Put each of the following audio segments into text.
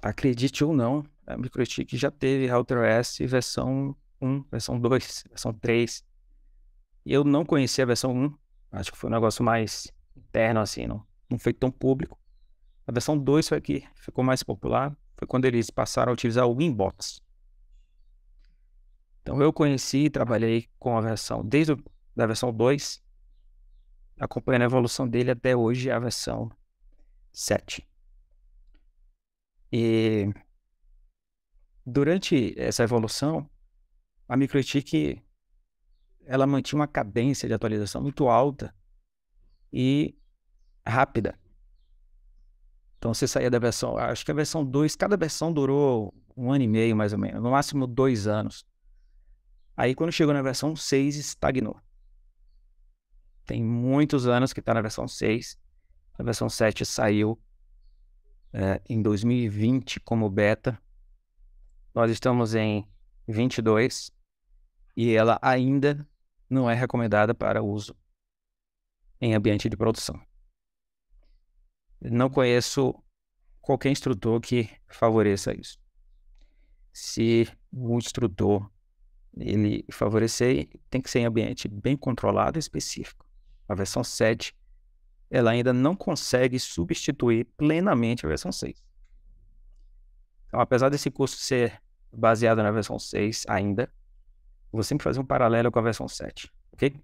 Acredite ou não, a MikroTik já teve RouterOS versão 1, versão 2, versão 3. E eu não conhecia a versão 1. Acho que foi um negócio mais interno, assim, não foi tão público. A versão 2 foi que ficou mais popular. Foi quando eles passaram a utilizar o Winbox. Então eu conheci e trabalhei com a versão, desde a versão 2, acompanhando a evolução dele até hoje, a versão 7. E durante essa evolução, a MikroTik ela mantinha uma cadência de atualização muito alta e rápida. Então você saía da versão, acho que a versão 2, cada versão durou 1 ano e meio mais ou menos, no máximo 2 anos. Aí quando chegou na versão 6, estagnou. Tem muitos anos que está na versão 6. A versão 7 saiu em 2020 como beta. Nós estamos em 22 e ela ainda não é recomendada para uso em ambiente de produção. Não conheço qualquer instrutor que favoreça isso. Se o instrutor ele favorecer, tem que ser em ambiente bem controlado e específico. A versão 7, ela ainda não consegue substituir plenamente a versão 6. Então, apesar desse curso ser baseado na versão 6 ainda, vou sempre fazer um paralelo com a versão 7, ok?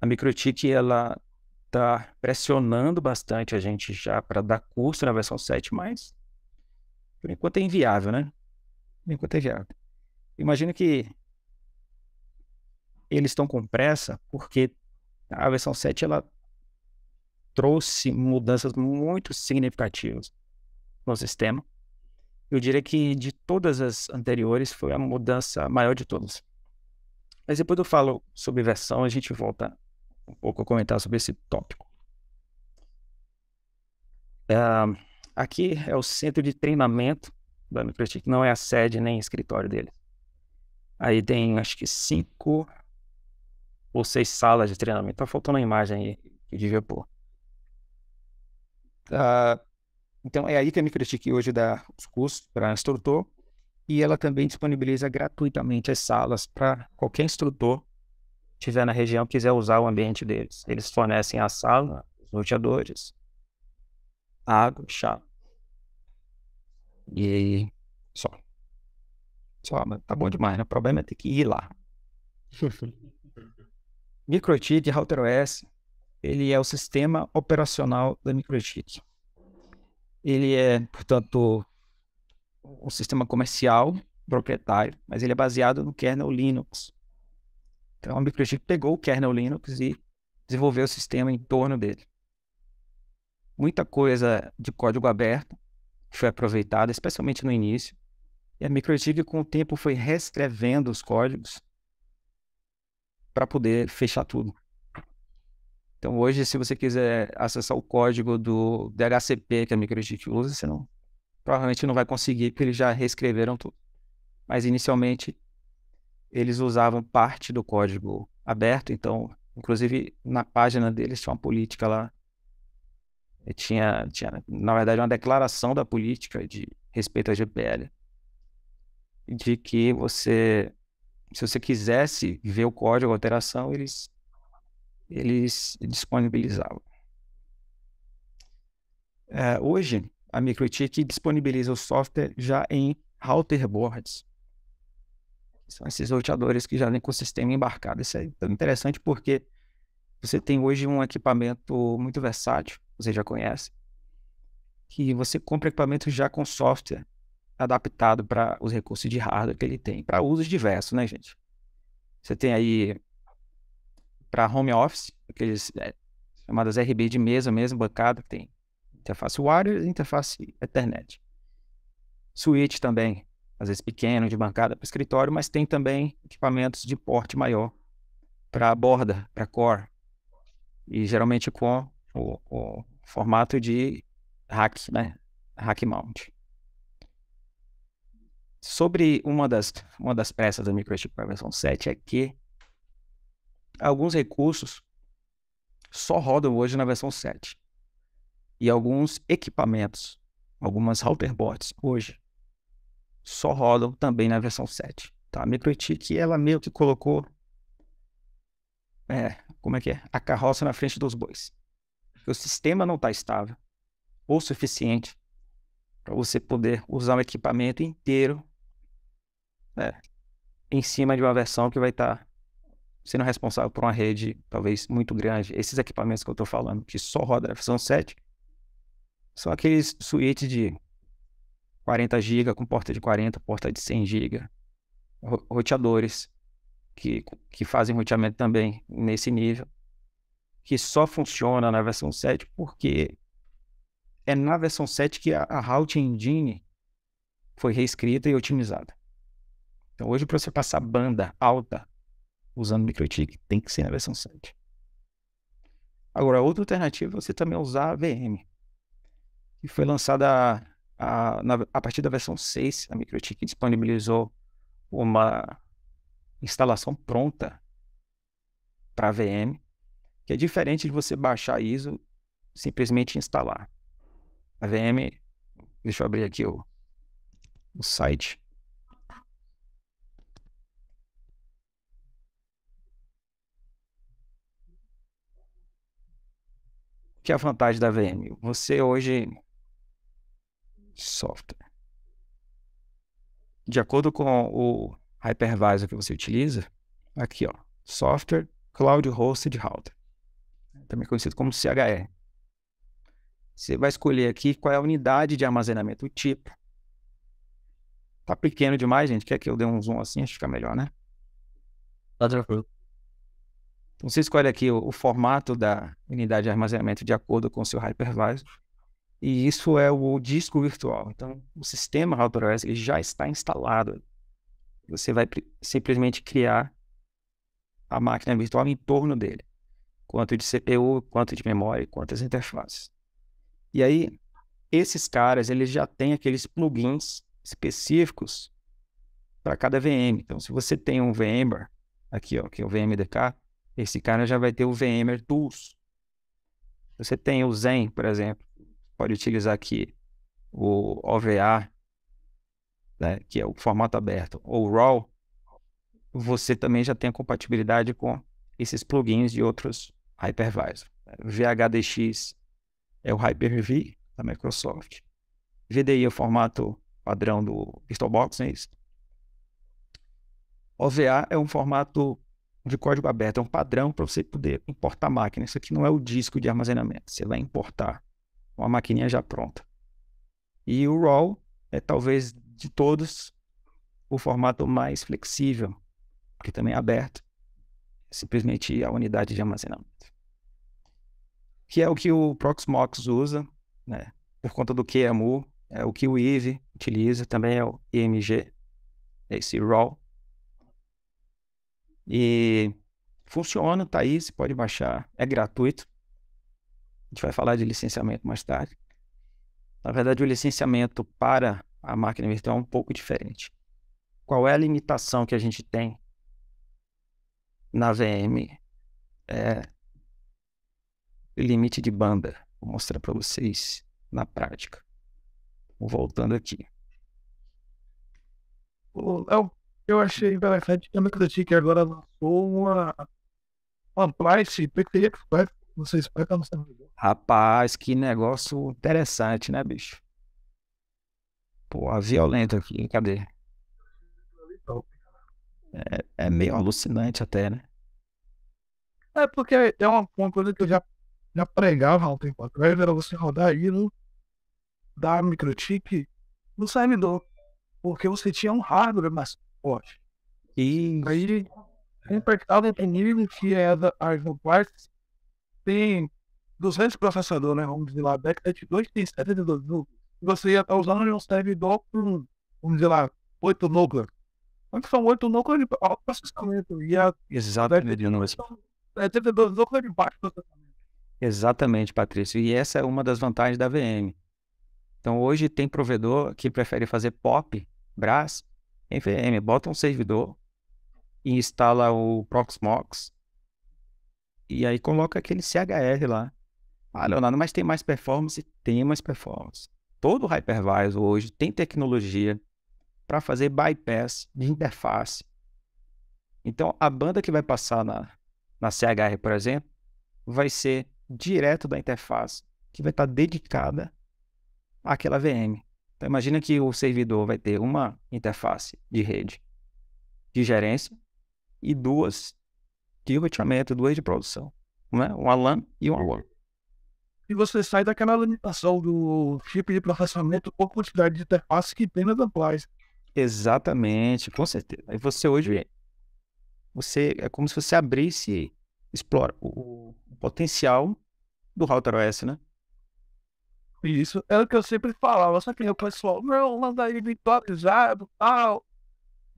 A MikroTik, ela está pressionando bastante a gente já para dar curso na versão 7, mas por enquanto é inviável, né? Por enquanto é inviável. Imagina que eles estão com pressa porque a versão 7 ela trouxe mudanças muito significativas no sistema. Eu diria que de todas as anteriores foi a mudança maior de todas. Mas depois eu falo sobre versão, a gente volta um pouco a comentar sobre esse tópico. Aqui é o centro de treinamento da MikroTik, não é a sede nem escritório dele. Aí tem acho que 5 ou 6 salas de treinamento. Tá faltando uma imagem aí que eu devia pôr. Então é aí que a MikroTik hoje dá os cursos para instrutor e ela também disponibiliza gratuitamente as salas para qualquer instrutor que estiver na região quiser usar o ambiente deles. Eles fornecem a sala, os roteadores, água, chá. E só. Mas tá bom demais, né? O problema é ter que ir lá. MikroTik RouterOS, ele é o sistema operacional da MikroTik. Ele é, portanto, um sistema comercial proprietário, mas ele é baseado no kernel Linux. Então a MikroTik pegou o kernel Linux e desenvolveu o sistema em torno dele. Muita coisa de código aberto foi aproveitada, especialmente no início, e a MikroTik com o tempo foi reescrevendo os códigos para poder fechar tudo. Então hoje, se você quiser acessar o código do DHCP que a MikroTik usa, você provavelmente não vai conseguir, porque eles já reescreveram tudo. Mas inicialmente eles usavam parte do código aberto, então inclusive na página deles tinha uma política lá, tinha na verdade uma declaração da política de respeito à GPL, de que se você quisesse ver o código, a alteração, eles disponibilizavam. Hoje, a MikroTik disponibiliza o software já em router boards. São esses roteadores que já vêm com o sistema embarcado. Isso é interessante porque você tem hoje um equipamento muito versátil, você já conhece, que você compra equipamento já com software adaptado para os recursos de hardware que ele tem, para usos diversos, né, gente? Você tem aí para home office, aqueles chamadas RB de mesa mesmo, bancada, que tem interface wireless e interface Ethernet. Switch também, às vezes pequeno, de bancada para escritório, mas tem também equipamentos de porte maior para borda, para core, e geralmente com o formato de rack, né? Rack mount. Sobre uma das peças da MikroTik para a versão 7 é que alguns recursos só rodam hoje na versão 7. E alguns equipamentos algumas router boards hoje só rodam também na versão 7. Tá? A MikroEtik, ela meio que colocou como é que é? A carroça na frente dos bois. O sistema não está estável ou suficiente para você poder usar o equipamento inteiro em cima de uma versão que vai estar sendo responsável por uma rede talvez muito grande. Esses equipamentos que eu estou falando, que só roda na versão 7, são aqueles switches de 40 GB com porta de 40, porta de 100 GB, roteadores que fazem roteamento também nesse nível, que só funciona na versão 7 porque é na versão 7 que a Routing Engine foi reescrita e otimizada. Então hoje, para você passar banda alta usando MikroEtik, tem que ser na versão 7. Agora, outra alternativa é você também usar a VM, que foi lançada a partir da versão 6. A MikroEtik disponibilizou uma instalação pronta para a VM, que é diferente de você baixar ISO e simplesmente instalar. A VM, deixa eu abrir aqui o site. O que é a vantagem da VM? Você hoje, software, de acordo com o hypervisor que você utiliza, aqui ó, Software Cloud Hosted Router, também conhecido como CHR. Você vai escolher aqui qual é a unidade de armazenamento, o tipo. Tá pequeno demais, gente? Quer que eu dê um zoom assim? Acho que fica melhor, né? Tá tranquilo. Então você escolhe aqui o formato da unidade de armazenamento de acordo com o seu hypervisor. E isso é o disco virtual. Então, o sistema RouterOS ele já está instalado. Você vai simplesmente criar a máquina virtual em torno dele. Quanto de CPU, quanto de memória, quantas interfaces. E aí, esses caras, eles já têm aqueles plugins específicos para cada VM. Então, se você tem um VMware, aqui ó, que é o VMDK, esse cara já vai ter o VMware Tools. Você tem o Zen, por exemplo, pode utilizar aqui o OVA, né, que é o formato aberto, ou RAW, você também já tem a compatibilidade com esses plugins de outros hypervisors. VHDX é o Hyper-V da Microsoft. VDI é o formato padrão do VirtualBox, é isso. OVA é um formato de código aberto, é um padrão para você poder importar máquina. Isso aqui não é o disco de armazenamento, você vai importar uma maquininha já pronta. E o RAW é talvez de todos o formato mais flexível, porque também é aberto, é simplesmente a unidade de armazenamento. Que é o que o Proxmox usa, né? Por conta do QEMU, é o que o IVE utiliza, também é o IMG, esse RAW. E funciona, tá aí, você pode baixar, é gratuito. A gente vai falar de licenciamento mais tarde. Na verdade, o licenciamento para a máquina virtual é um pouco diferente. Qual é a limitação que a gente tem na VM? É limite de banda. Vou mostrar para vocês na prática. Voltando aqui. Eu achei interessante que a MikroTik agora lançou uma price PTX Expert. Você explica no servidor. Rapaz, que negócio interessante, né, bicho? Pô, violento aqui, cadê? É meio alucinante até, né? É porque é uma coisa que eu já pregava há um tempo atrás, era você rodar aí da MikroTik no servidor, porque você tinha um hardware mais forte. E Aí, impactado em nível que é as partes tem 200 processadores, né? Vamos dizer lá, Backnet 2 tem 72 núcleos. Você ia estar usando um servidor com, vamos dizer lá, 8 núcleos. Quando são 8 núcleos de alto processamento. E a exatamente, são 72 núcleos de baixo processamento. exatamente, Patrício. E essa é uma das vantagens da VM. Então, hoje tem provedor que prefere fazer POP, BRAS, em VM. Bota um servidor e instala o Proxmox e aí coloca aquele CHR lá. Ah, Leonardo, mas tem mais performance? Tem mais performance. todo hypervisor hoje tem tecnologia para fazer bypass de interface. Então, a banda que vai passar na CHR, por exemplo, vai ser direto da interface, que vai estar dedicada àquela VM. Então, imagina que o servidor vai ter uma interface de rede de gerência e duas de roteamento, duas de produção, né? Uma LAN e uma WAN. E você sai daquela limitação do chip de processamento por quantidade de interface que tem nas appliances. Exatamente, com certeza. Aí você hoje, é como se você abrisse, explora o potencial do router OS, né? E isso é o que eu sempre falava. Só que o pessoal, não, manda aí virtualizado, tal.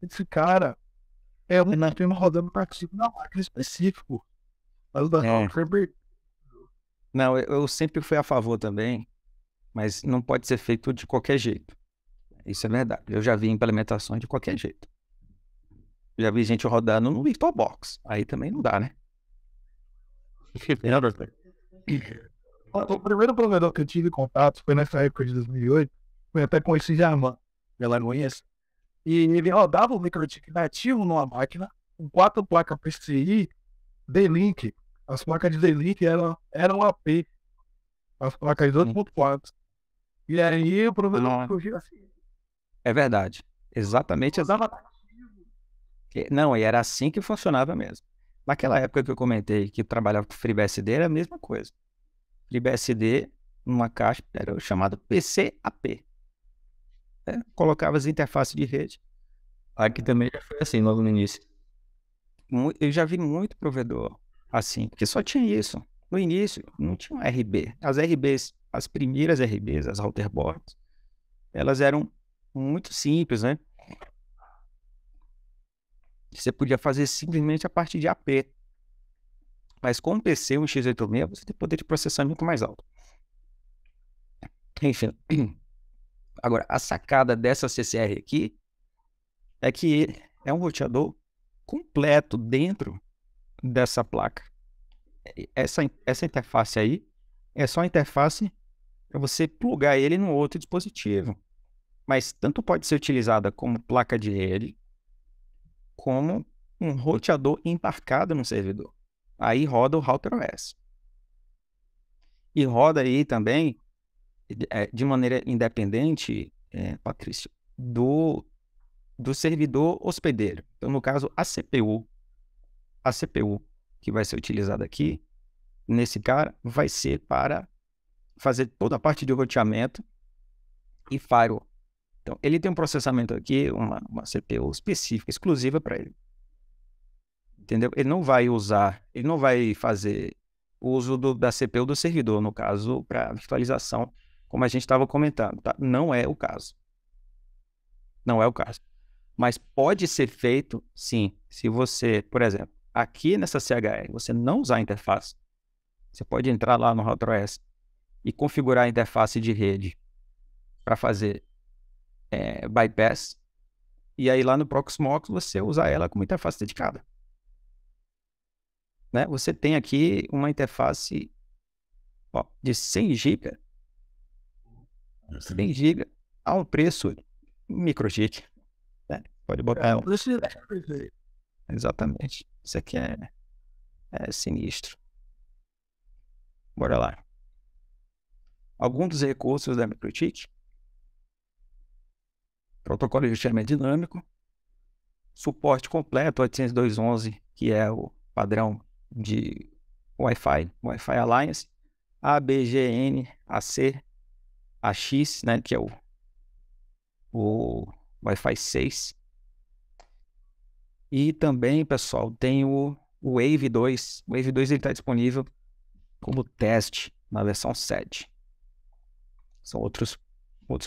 Esse cara é um sistema rodando para cima da máquina específico. Mas o É. Herbert. Não, eu sempre fui a favor também, mas não pode ser feito de qualquer jeito. Isso é verdade. Eu já vi implementações de qualquer jeito. Já vi gente rodando no VirtualBox. Aí também não dá, né? O primeiro provedor que eu tive contato foi nessa época de 2008. Foi até com esse Jaman, ela conhece. E ele rodava o microchip nativo numa máquina, com 4 placas PCI, D-Link. As placas de D-Link eram AP. As placas de 2.4. E aí o provedor fugiu assim. É verdade. Exatamente assim. Não, e era assim que funcionava mesmo. Naquela época que eu comentei que eu trabalhava com FreeBSD, era a mesma coisa. FreeBSD, numa caixa, era o chamado PCAP. Colocava as interfaces de rede. Aqui também já foi assim, logo no início. Eu já vi muito provedor assim, porque só tinha isso. No início, não tinha um RB. As RBs, as primeiras RBs, as router boards, elas eram muito simples, né? Você podia fazer simplesmente a partir de AP. Mas com o PC, um x86, você tem poder de processamento mais alto. Enfim. Agora, a sacada dessa CCR aqui é que é um roteador completo dentro dessa placa. Essa interface aí é só a interface para você plugar ele no outro dispositivo. Mas tanto pode ser utilizada como placa de rede, como um roteador embarcado no servidor. Aí roda o Router OS. E roda aí também, de maneira independente, Patrício, do servidor hospedeiro. Então, no caso, a CPU que vai ser utilizada aqui, nesse cara, vai ser para fazer toda a parte de roteamento e firewall. Então, ele tem um processamento aqui, uma CPU específica, exclusiva para ele. Entendeu? Ele não vai fazer uso da CPU do servidor, no caso, para virtualização, como a gente estava comentando, tá? Não é o caso. Não é o caso. Mas pode ser feito, sim, se você, por exemplo, aqui nessa CHR, você não usar a interface, você pode entrar lá no RouterOS e configurar a interface de rede para fazer bypass, e aí lá no Proxmox você usar ela como interface dedicada. Né? Você tem aqui uma interface de 100 GB, 100 GB a um preço microchip. Né? Pode botar ela. Exatamente. Isso aqui é sinistro. Bora lá. Alguns dos recursos da microchip: protocolo de roteamento dinâmico, suporte completo 802.11, que é o padrão de Wi-Fi Alliance, ABGN, AC, AX, né, que é o Wi-Fi 6. E também, pessoal, tem o Wave 2. O Wave 2 está disponível como teste na versão 7. São outros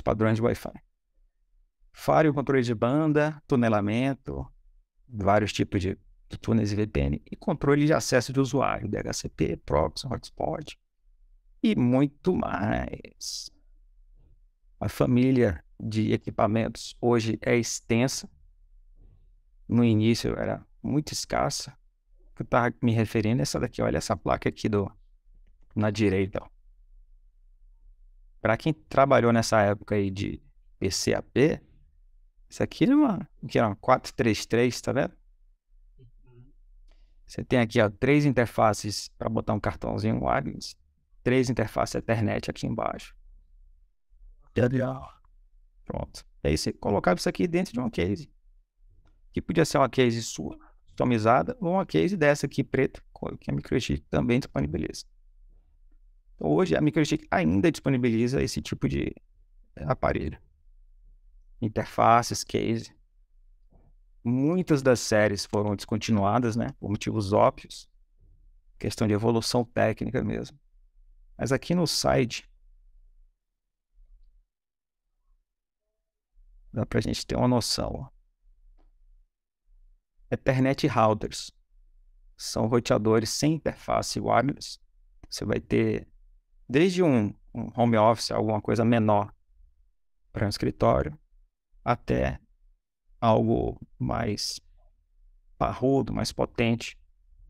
padrões de Wi-Fi. Firewall, controle de banda, tunelamento, vários tipos de túneis e VPN, e controle de acesso de usuário, DHCP, proxy, hotspot e muito mais. A família de equipamentos hoje é extensa. No início era muito escassa. O que eu estava me referindo é essa daqui, olha essa placa aqui na direita. Ó. para quem trabalhou nessa época aí de PCAP, isso aqui é uma 433, tá vendo? Você tem aqui, ó, 3 interfaces para botar um cartãozinho wireless, 3 interfaces Ethernet aqui embaixo. Pronto. E aí você colocava isso aqui dentro de uma case, que podia ser uma case sua, customizada, ou uma case dessa aqui preta, que a Microchip também disponibiliza. Então, hoje a Microchip ainda disponibiliza esse tipo de aparelho. Interfaces, case. Muitas das séries foram descontinuadas, né, por motivos óbvios, questão de evolução técnica mesmo. Mas aqui no site dá pra gente ter uma noção, ó. Ethernet routers são roteadores sem interface wireless. Você vai ter desde um home office, alguma coisa menor para um escritório, até algo mais parrudo, mais potente,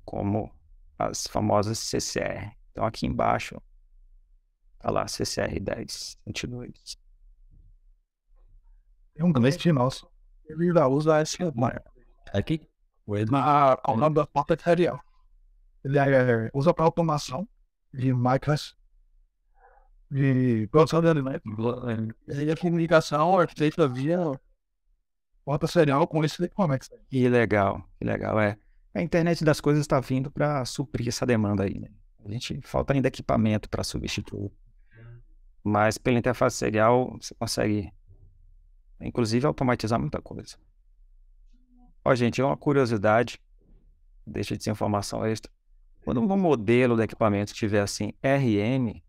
como as famosas CCR. Então aqui embaixo tá lá CCR 1022. Tem um cliente nosso. Ele já usa esse Aqui? ao nome da porta serial. Ele usa para automação de máquinas de produção de alimentos. E a comunicação é feita via porta serial com esse equipamento. Que legal, que legal. A internet das coisas está vindo para suprir essa demanda aí, né? A gente falta ainda equipamento para substituir. Mas pela interface serial você consegue, inclusive, automatizar muita coisa. Ó, gente, é uma curiosidade, deixa de ser informação extra. Quando um modelo do equipamento tiver assim, RM,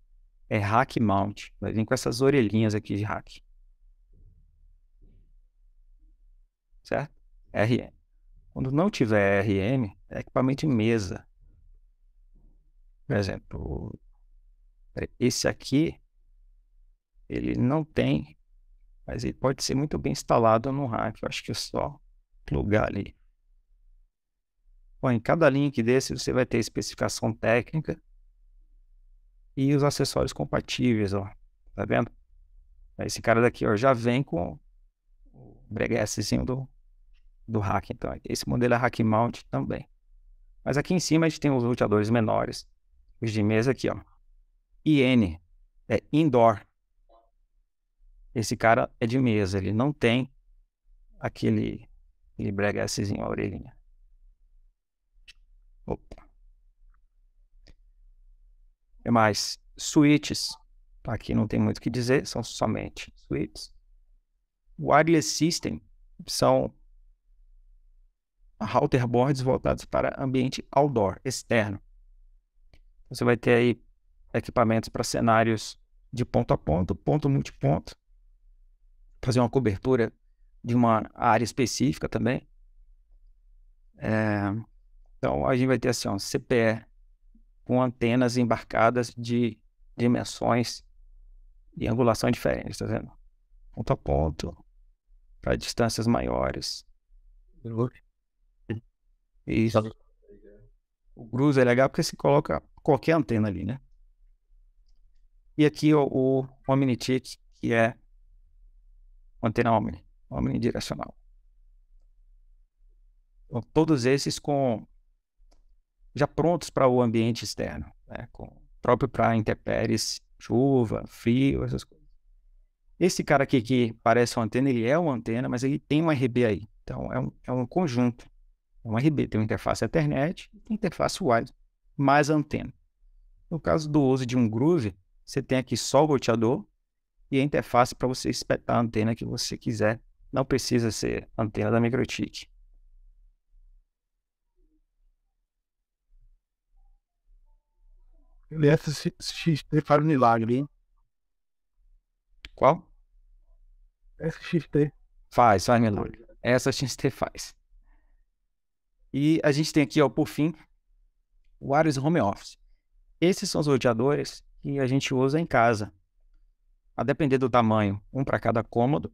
é rack mount. Vai vir com essas orelhinhas aqui de rack. Certo? RM. Quando não tiver RM, é equipamento de mesa. Por exemplo, esse aqui, ele não tem, mas ele pode ser muito bem instalado no rack. Eu acho que é só plugar ali. Bom, em cada link desse você vai ter especificação técnica e os acessórios compatíveis, ó. Tá vendo? Esse cara daqui, ó, já vem com o breguessezinho do rack. Então, esse modelo é rack mount também. Mas aqui em cima a gente tem os roteadores menores. Os de mesa aqui, ó. IN, é indoor. Esse cara é de mesa, ele não tem aquele breguessezinho, a orelhinha. Opa. E mais, switches. Aqui não tem muito o que dizer, são somente switches. Wireless system são router boards voltados para ambiente outdoor, externo. Você vai ter aí equipamentos para cenários de ponto a ponto, ponto multiponto, fazer uma cobertura de uma área específica também. Então a gente vai ter assim, ó, CPE com antenas embarcadas de dimensões e angulação diferentes, tá vendo? Ponto a ponto, para distâncias maiores. Isso. O Gruz é legal porque você coloca qualquer antena ali, né? E aqui o OmniTIC, que é uma antena omnidirecional. Então, todos esses já prontos para o ambiente externo, né? Próprio para intempéries, chuva, frio, essas coisas. Esse cara aqui que parece uma antena, ele é uma antena, mas ele tem um RB aí. Então é um conjunto. É um RB, tem uma interface Ethernet e interface wireless, mais antena. No caso do uso de um Groove, você tem aqui só o roteador e a interface para você espetar a antena que você quiser. Não precisa ser antena da Microtik. Ele é SXT faz um milagre, hein? Qual? SXT. Faz milagre. Essa a XT faz. E a gente tem aqui, ó, por fim, o Wireless Home Office. Esses são os roteadores que a gente usa em casa. A depender do tamanho, um para cada cômodo.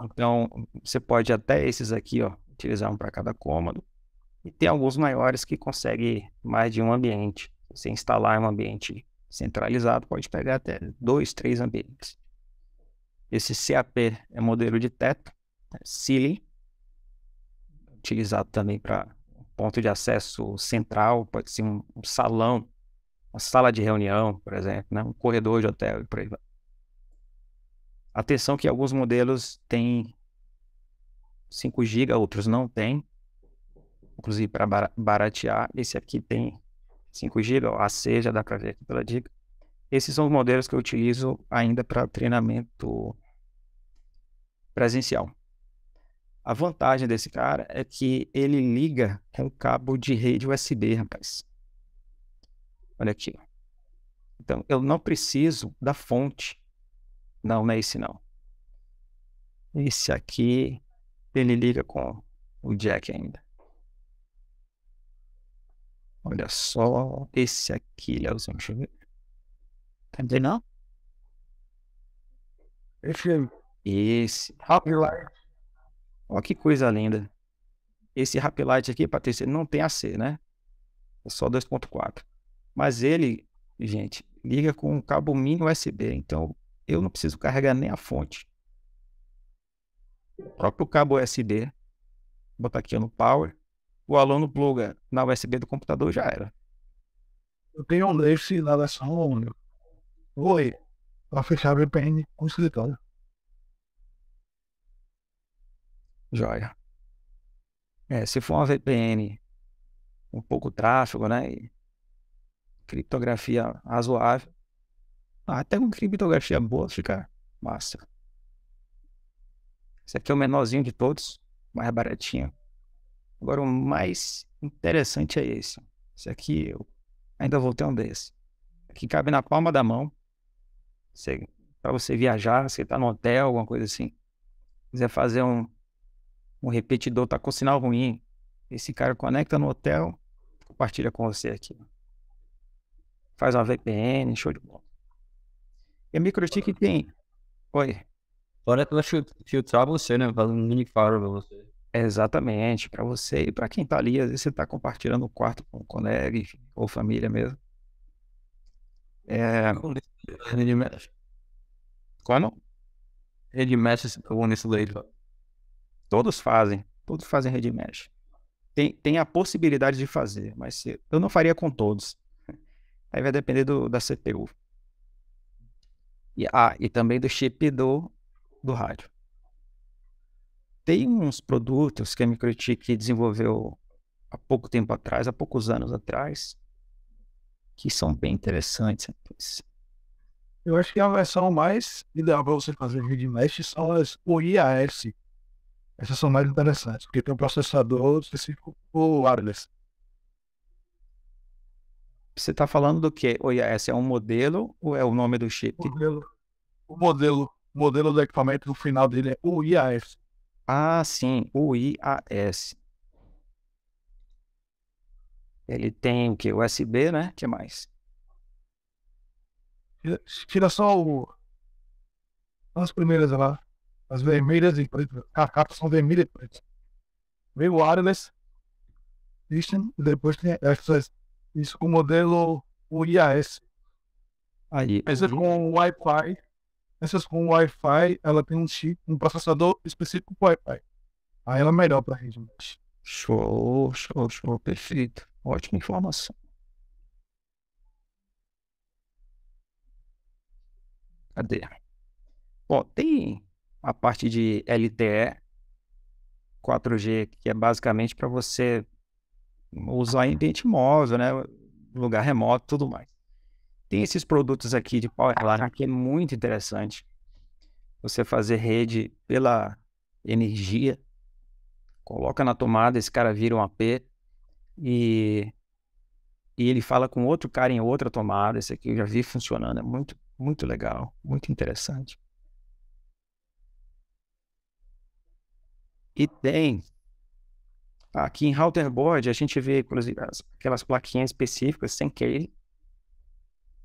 Então, você pode até esses aqui, ó, utilizar um para cada cômodo. E tem alguns maiores que conseguem mais de um ambiente. Você instalar em um ambiente centralizado, pode pegar até 2, 3 ambientes. Esse CAP é modelo de teto, ceiling, utilizado também para ponto de acesso central, pode ser um salão, uma sala de reunião, por exemplo, né? Um corredor de hotel e por aí vai. Atenção que alguns modelos têm 5 GB, outros não têm. Inclusive para baratear, esse aqui tem 5 GB, a AC já dá para ver aqui pela dica. Esses são os modelos que eu utilizo ainda para treinamento presencial. A vantagem desse cara é que ele liga com cabo de rede USB, rapaz. Olha aqui. Então, eu não preciso da fonte. Não, não é esse não. Esse aqui, ele liga com o jack ainda. Olha só, esse aqui, Leozinho, deixa eu ver. Tá entendendo, não? Esse. Rapid Olha que coisa linda. Esse Rapid aqui, Patrícia, não tem AC, né? É só 2.4. Mas ele, gente, liga com um cabo mini USB. Então, eu não preciso carregar nem a fonte. O próprio cabo USB, botar aqui no power. O aluno pluga na USB do computador, já era. Eu tenho um desse na versão. Oi, para fechar VPN com o escritório. Joia. Se for uma VPN, um pouco tráfego, né? E criptografia razoável. Até com criptografia boa fica massa. Esse aqui é o menorzinho de todos, mais baratinho. Agora o mais interessante é esse. Esse aqui eu ainda vou ter um desse. Aqui cabe na palma da mão. Para você viajar, você tá no hotel, alguma coisa assim. Quiser fazer um repetidor, tá com sinal ruim. Esse cara conecta no hotel, compartilha com você aqui. Faz uma VPN, show de bola. E a MikroTik tem. Oi. Agora tu vai filtrar você, né? Fazer um mini firewall pra você. Exatamente, para você e para quem tá ali, às vezes você tá compartilhando o quarto com um colega, enfim, ou família mesmo. Rede mesh. Quando Rede mesh, eu nesse daí. todos fazem rede mesh. Tem a possibilidade de fazer, mas eu não faria com todos. Aí vai depender da CPU. E também do chip do rádio. Tem uns produtos que a MikroTik desenvolveu há pouco tempo atrás, há poucos anos atrás, que são bem interessantes. Eu acho que a versão mais ideal para você fazer rede mesh são as OIAS. Essas são mais interessantes, porque tem um processador específico para o wireless. Você está falando do quê? OIS é um modelo ou é o nome do chip? O modelo do equipamento no final dele é OIAS. Ah, sim, o IAS. Ele tem o quê? USB, né? O que mais? Tira só as primeiras lá, as vermelhas e pretas. As capas são vermelhas e pretas. Vem o wireless, system, e depois tem isso com o modelo OIAS. Aí, Essas com Wi-Fi. Essas com Wi-Fi, ela tem um chip, um processador específico para Wi-Fi. Aí ela é melhor para rede mesh. show, perfeito. Ótima informação. Cadê? Bom, tem a parte de LTE 4G, que é basicamente para você usar em ambiente móvel, né? Lugar remoto, tudo mais. Tem esses produtos aqui de Powerline que é muito interessante. Você fazer rede pela energia, coloca na tomada, esse cara vira um AP e ele fala com outro cara em outra tomada. Esse aqui eu já vi funcionando, é muito, muito legal, muito interessante. E tem aqui em router board, a gente vê, inclusive, aquelas plaquinhas específicas sem cable.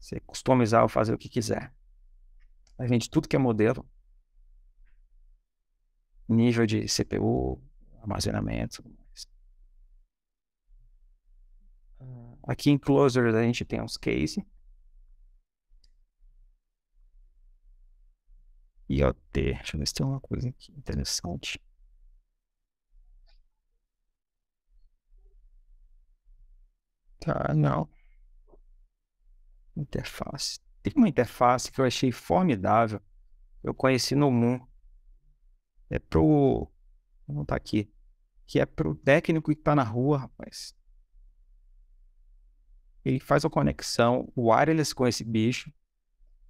Você customizar ou fazer o que quiser. A gente tudo que é modelo, nível de CPU, armazenamento. Aqui em closers a gente tem uns case. IoT. Deixa eu ver se tem uma coisa aqui interessante. Tá, não. Interface. Tem uma interface que eu achei formidável. Eu conheci no Moon. É pro... Vamos botar aqui. Que é pro técnico que tá na rua, rapaz. Ele faz a conexão wireless com esse bicho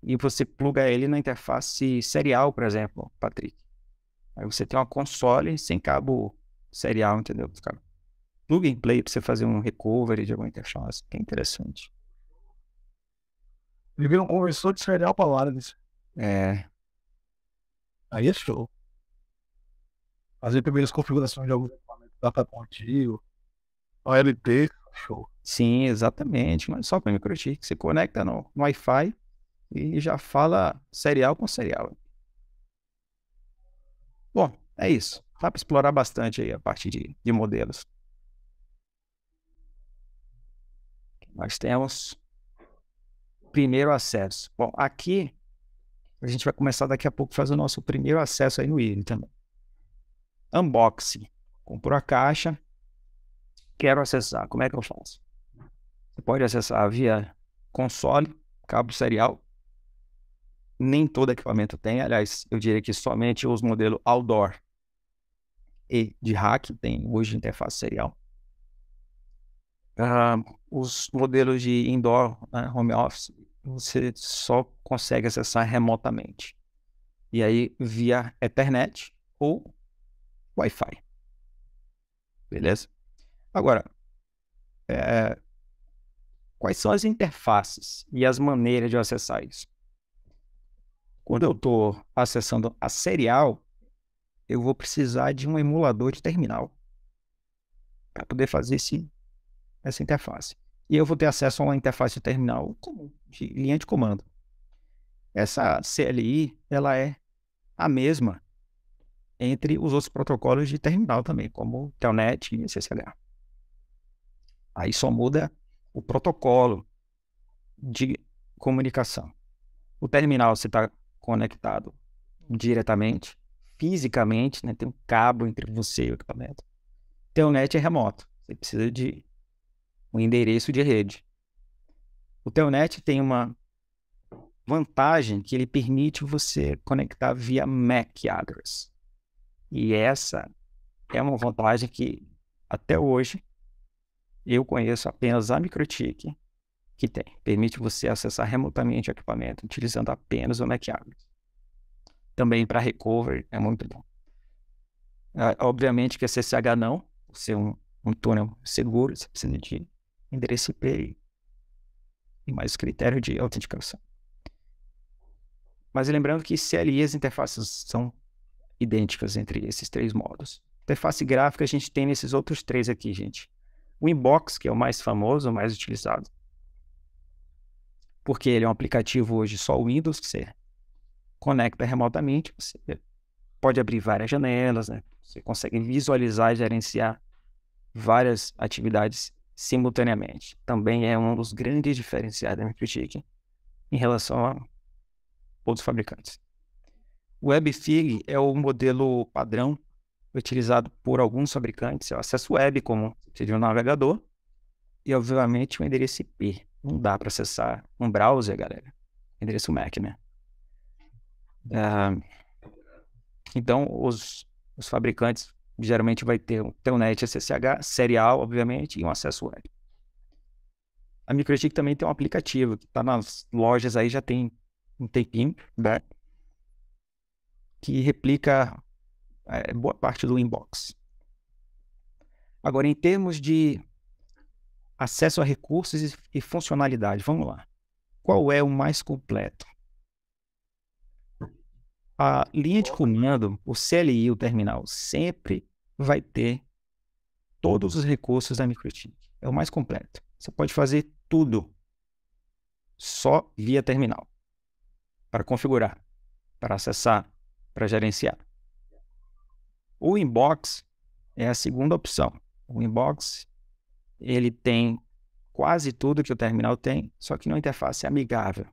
e você pluga ele na interface serial, por exemplo, Patrick. Aí você tem uma console sem cabo serial, entendeu? Plug and play para você fazer um recovery de alguma interface, que é interessante. Ele vira um conversor de serial para wireless. É, Aí é show. Fazer primeiras configurações de alguns equipamentos datacom antigo. OLT, show. sim, exatamente. Não é só para microchip. Você conecta no Wi-Fi e já fala serial com serial. Bom, é isso. Dá para explorar bastante aí a parte de modelos. Nós temos primeiro acesso. Bom, aqui a gente vai começar daqui a pouco a fazer o nosso primeiro acesso aí no IRI também. Unboxing. Comprou a caixa. Quero acessar. Como é que eu faço? Você pode acessar via console, cabo serial. Nem todo equipamento tem. Aliás, eu diria que somente os modelos outdoor e de hack tem hoje interface serial. Os modelos de indoor, home office, você só consegue acessar remotamente. E aí via Ethernet ou Wi-Fi. Beleza? Agora, quais são as interfaces e as maneiras de eu acessar isso? Quando eu estou acessando a serial, eu vou precisar de um emulador de terminal para poder fazer essa interface. E eu vou ter acesso a uma interface de terminal comum, de linha de comando. Essa CLI, ela é a mesma entre os outros protocolos de terminal também, como Telnet e SSH. Aí só muda o protocolo de comunicação. O terminal você está conectado diretamente, fisicamente, né? Tem um cabo entre você e o equipamento. Telnet é remoto, você precisa de um endereço de rede. O Telnet tem uma vantagem que ele permite você conectar via MAC address. E essa é uma vantagem que até hoje eu conheço apenas a MikroTik que tem. Permite você acessar remotamente o equipamento utilizando apenas o MAC address. Também para recovery é muito bom. Obviamente que a SSH não, por ser um túnel seguro, você precisa de endereço IP e mais critério de autenticação. Mas lembrando que CLI as interfaces são idênticas entre esses três modos. Interface gráfica a gente tem nesses outros três aqui, gente. O Inbox, que é o mais famoso, o mais utilizado, porque ele é um aplicativo hoje só Windows, que você conecta remotamente, você pode abrir várias janelas, né? Você consegue visualizar e gerenciar várias atividades simultaneamente. Também é um dos grandes diferenciais da MikroTik em relação a outros fabricantes. O WebFig é o modelo padrão utilizado por alguns fabricantes. É o acesso web, como seria um navegador, e obviamente o endereço IP. Não dá para acessar um browser, galera. Endereço MAC, né? Então, os fabricantes geralmente vai ter um Telnet SSH, serial, obviamente, e um acesso web. A MikroTik também tem um aplicativo que está nas lojas aí já tem um tempinho, né? Que replica boa parte do inbox. Agora, em termos de acesso a recursos e funcionalidade, vamos lá. Qual é o mais completo? A linha de comando, o CLI, o terminal, sempre vai ter todos os recursos da MikroTik. É o mais completo. Você pode fazer tudo só via terminal. Para configurar, para acessar, para gerenciar. O Inbox é a segunda opção. O Inbox, ele tem quase tudo que o terminal tem, só que não interface amigável.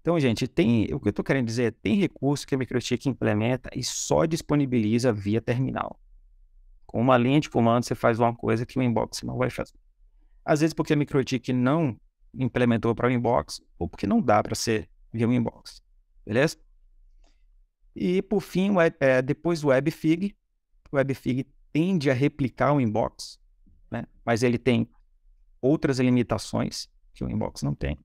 Então, gente, o que eu estou querendo dizer, tem recurso que a MikroTik implementa e só disponibiliza via terminal. Com uma linha de comando, você faz uma coisa que o inbox não vai fazer. Às vezes porque a MikroTik não implementou para o inbox, ou porque não dá para ser via um inbox. Beleza? E, por fim, depois o WebFig. O WebFig tende a replicar o inbox, né? Mas ele tem outras limitações que o inbox não tem.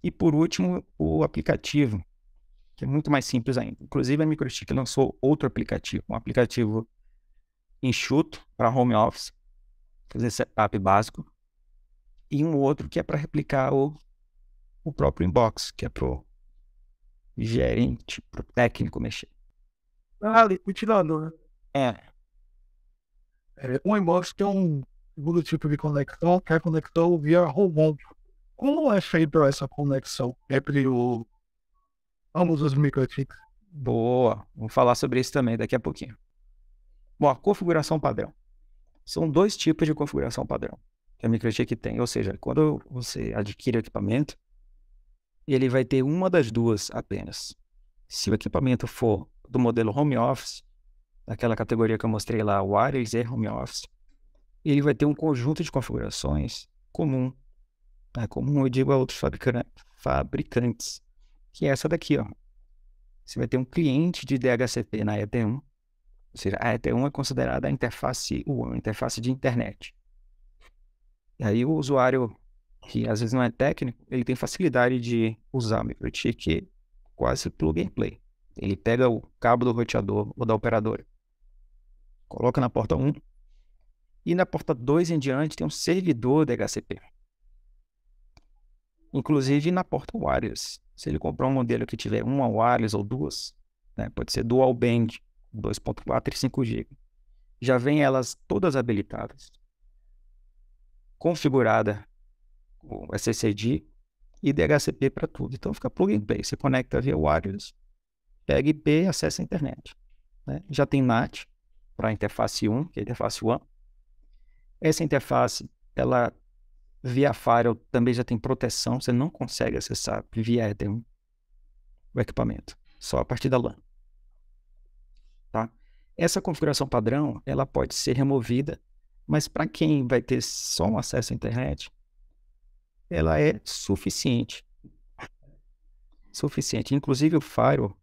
E, por último, o aplicativo, que é muito mais simples ainda. Inclusive, a MikroTik lançou outro aplicativo, um aplicativo enxuto para home office, fazer setup básico, e um outro que é para replicar o próprio inbox, que é para o gerente, para o técnico mexer. Ali, ventilador, né? É, O inbox tem um segundo tipo de conexão, que é a conexão via home. Como é feita essa conexão entre ambos os MikroTiks? boa. Vamos falar sobre isso também daqui a pouquinho. Bom, a configuração padrão. São dois tipos de configuração padrão que a MikroTik tem. Ou seja, quando você adquire o equipamento, ele vai ter uma das duas apenas. Se o equipamento for do modelo home office, daquela categoria que eu mostrei lá, wireless e home office, ele vai ter um conjunto de configurações comum. Comum, eu digo a outros fabricantes, que é essa daqui, ó. Você vai ter um cliente de DHCP na ET1, ou seja, a ET1 é considerada a interface WAN, interface de internet. E aí o usuário, que às vezes não é técnico, ele tem facilidade de usar o MikroTik quase plug and play. Ele pega o cabo do roteador ou da operadora, coloca na porta 1, e na porta 2 em diante tem um servidor DHCP. Inclusive na porta wireless. Se ele comprar um modelo que tiver uma wireless ou duas, né, pode ser dual band, 2.4 e 5 GB. Já vem elas todas habilitadas, configurada o SSID e DHCP para tudo. Então fica plug and play. Você conecta via wireless, pega IP e acessa a internet. Né? Já tem NAT para a interface 1, que é a interface WAN. Essa interface, ela via firewall também já tem proteção, você não consegue acessar via Ethernet o equipamento, só a partir da LAN. Tá? Essa configuração padrão, ela pode ser removida, mas para quem vai ter só um acesso à internet, ela é suficiente. Suficiente. Inclusive o firewall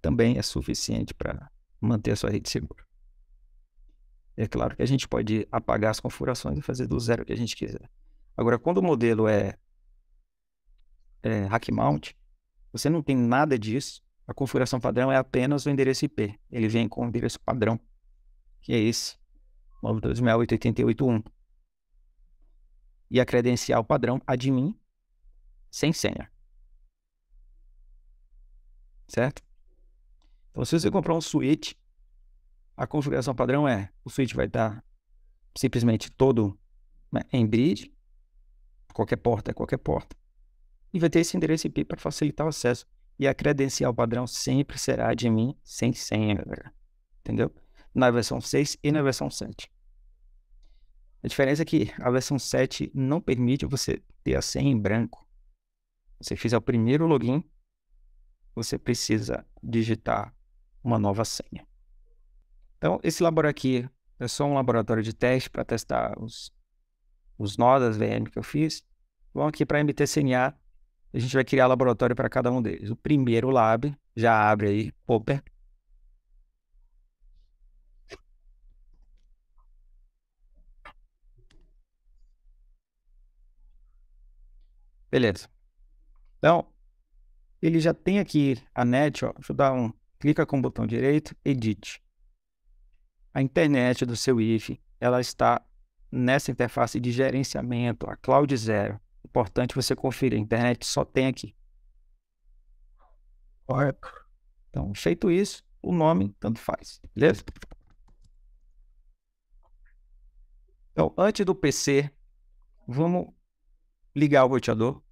também é suficiente para manter a sua rede segura. É claro que a gente pode apagar as configurações e fazer do zero o que a gente quiser. Agora, quando o modelo é rack mount, você não tem nada disso. A configuração padrão é apenas o endereço IP. Ele vem com o endereço padrão, que é esse, 92.68.88.1. E a credencial padrão admin sem senha. Certo? Então, se você comprar um switch, a configuração padrão o switch vai estar simplesmente todo, né, em bridge, qualquer porta é qualquer porta, e vai ter esse endereço IP para facilitar o acesso. E a credencial padrão sempre será admin sem senha, galera. Entendeu? Na versão 6 e na versão 7. A diferença é que a versão 7 não permite você ter a senha em branco. Se você fizer o primeiro login, você precisa digitar uma nova senha. Então, esse laboratório aqui é só um laboratório de teste para testar os nó das VM que eu fiz. Vamos aqui para a MTCNA. A gente vai criar laboratório para cada um deles. O primeiro lab, já abre aí, Popper. Beleza. Então, ele já tem aqui a net, ó. Deixa eu dar clica com o botão direito, Edit. A internet do seu IF, ela está nessa interface de gerenciamento, a Cloud Zero. Importante você conferir, a internet só tem aqui. Correto. Então, feito isso, o nome tanto faz, beleza? Então, antes do PC, vamos ligar o roteador.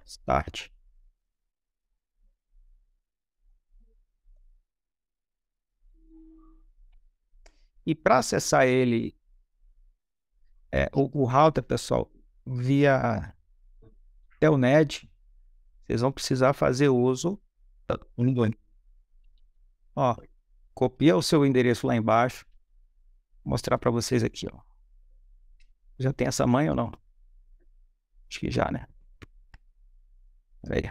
Start. E para acessar ele, o router, pessoal, via Telnet, vocês vão precisar fazer uso. Ó, copia o seu endereço lá embaixo. Vou mostrar para vocês aqui, ó. Já tem essa manha ou não? Acho que já, né? Peraí.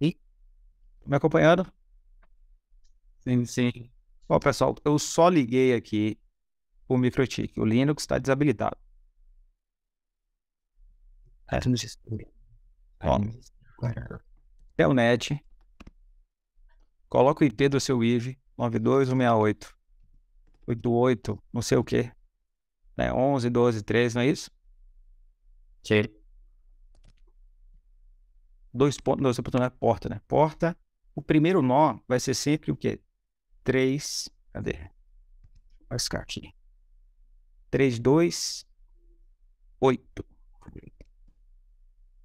E me acompanhando? Sim, sim. Ó, pessoal, eu só liguei aqui o MikroTik. O Linux está desabilitado. Ó, Telnet. Coloca o IP do seu IVE 92.168. 88, não sei o que. Né? 11, 12, 13, não é isso? Sim. Dois pontos, não é porta, né? Porta. O primeiro nó vai ser sempre o quê? 3. Cadê? Vai ficar aqui. 3, 2, 8.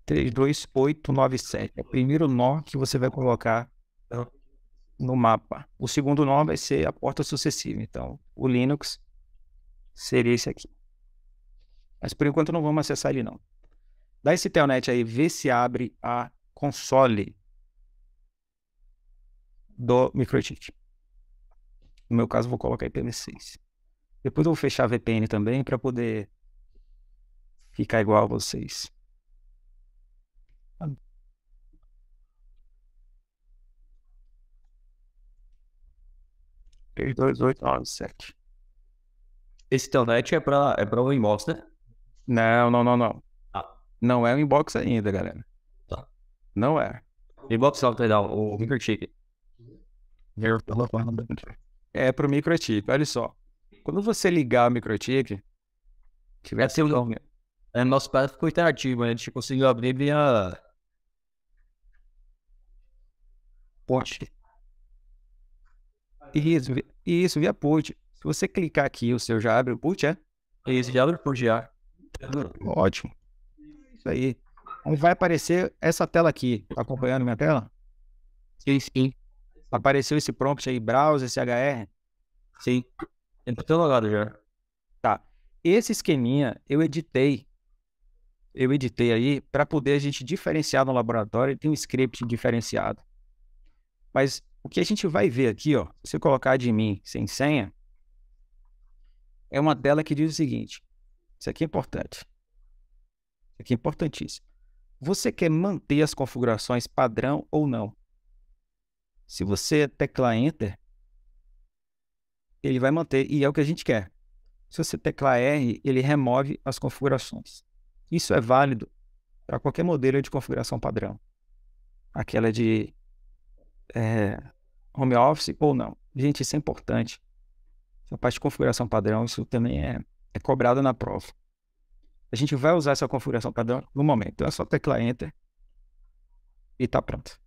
3, 2, 8, 9, 7. É o primeiro nó que você vai colocar no mapa. O segundo nó vai ser a porta sucessiva. Então, o Linux seria esse aqui. Mas por enquanto não vamos acessar ele não. Dá esse telnet aí, vê se abre a console do MikroTik. No meu caso, vou colocar IPv6. Depois eu vou fechar a VPN também para poder ficar igual a vocês. 3, 2, 8, 9, 7. Esse telnet é pra o inbox, né? Não, não, não, não. Ah. Não é o inbox ainda, galera. Tá. Não é. Inbox é o MikroTik. É pro MikroTik. Olha só. Quando você ligar o MikroTik, tiver seu... Nosso pai ficou interativo, a gente conseguiu abrir via ponte. Isso, via put. Se você clicar aqui, o seu já abre o put, é? Isso, já abre por já. Ótimo. Isso aí. Então vai aparecer essa tela aqui. Tá acompanhando minha tela? Sim, sim. Apareceu esse prompt aí, browser, CHR? Sim. Entrou logado já. Tá. Esse esqueminha eu editei. Eu editei aí para poder a gente diferenciar no laboratório. Tem um script diferenciado. Mas o que a gente vai ver aqui, ó, se você colocar admin sem senha, é uma tela que diz o seguinte. Isso aqui é importante. Isso aqui é importantíssimo. Você quer manter as configurações padrão ou não? Se você teclar Enter, ele vai manter, e é o que a gente quer. Se você teclar R, ele remove as configurações. Isso é válido para qualquer modelo de configuração padrão. Aquela de home office ou não. Gente, isso é importante. Essa parte de configuração padrão, isso também é cobrado na prova. A gente vai usar essa configuração padrão no momento. Então é só teclar Enter e tá pronto.